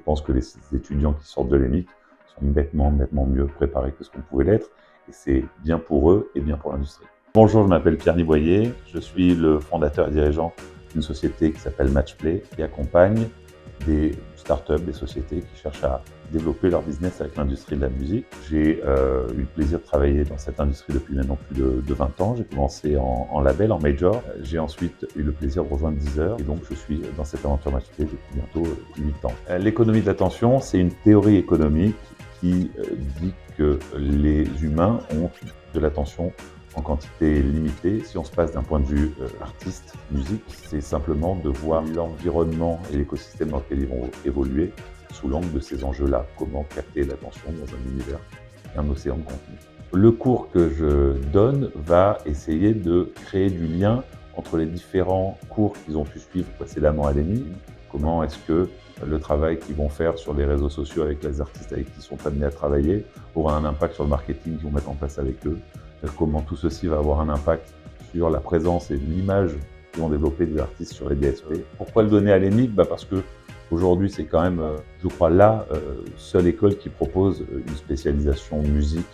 pense que les étudiants qui sortent de l'EMIC sont nettement mieux préparés que ce qu'on pouvait l'être. Et c'est bien pour eux et bien pour l'industrie. Bonjour, je m'appelle Pierre Niboyer. Je suis le fondateur et dirigeant d'une société qui s'appelle Matchplay, qui accompagne des startups, des sociétés qui cherchent à développer leur business avec l'industrie de la musique. J'ai eu le plaisir de travailler dans cette industrie depuis maintenant plus de 20 ans. J'ai commencé en label, en major. J'ai ensuite eu le plaisir de rejoindre Deezer et donc je suis dans cette aventure Matchplay depuis bientôt 8 ans. L'économie de l'attention, c'est une théorie économique qui dit que les humains ont de l'attention en quantité limitée. Si on se passe d'un point de vue artiste, musique, c'est simplement de voir l'environnement et l'écosystème dans lequel ils vont évoluer sous l'angle de ces enjeux-là. Comment capter l'attention dans un univers et un océan de contenu. Le cours que je donne va essayer de créer du lien entre les différents cours qu'ils ont pu suivre précédemment à l'EMI. Comment est-ce que le travail qu'ils vont faire sur les réseaux sociaux avec les artistes avec qui ils sont amenés à travailler aura un impact sur le marketing qu'ils vont mettre en place avec eux. Comment tout ceci va avoir un impact sur la présence et l'image qu'ils vont développer des artistes sur les DSP. Pourquoi le donner à l'EMIC? Parce que aujourd'hui, c'est quand même, je crois, la seule école qui propose une spécialisation musique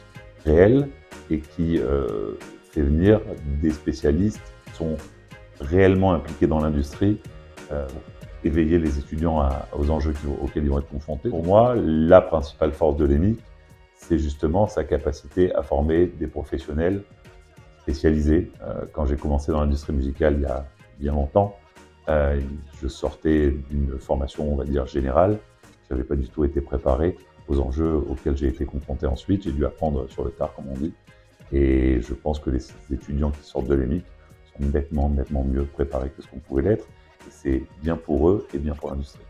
réelle et qui fait venir des spécialistes qui sont réellement impliqués dans l'industrie, éveiller les étudiants aux enjeux auxquels ils vont être confrontés. Pour moi, la principale force de l'EMIC, c'est justement sa capacité à former des professionnels spécialisés. Quand j'ai commencé dans l'industrie musicale il y a bien longtemps, je sortais d'une formation, on va dire, générale. Je n'avais pas du tout été préparé aux enjeux auxquels j'ai été confronté ensuite. J'ai dû apprendre sur le tard, comme on dit. Et je pense que les étudiants qui sortent de l'EMIC sont nettement mieux préparés que ce qu'on pouvait l'être. Et c'est bien pour eux et bien pour l'industrie.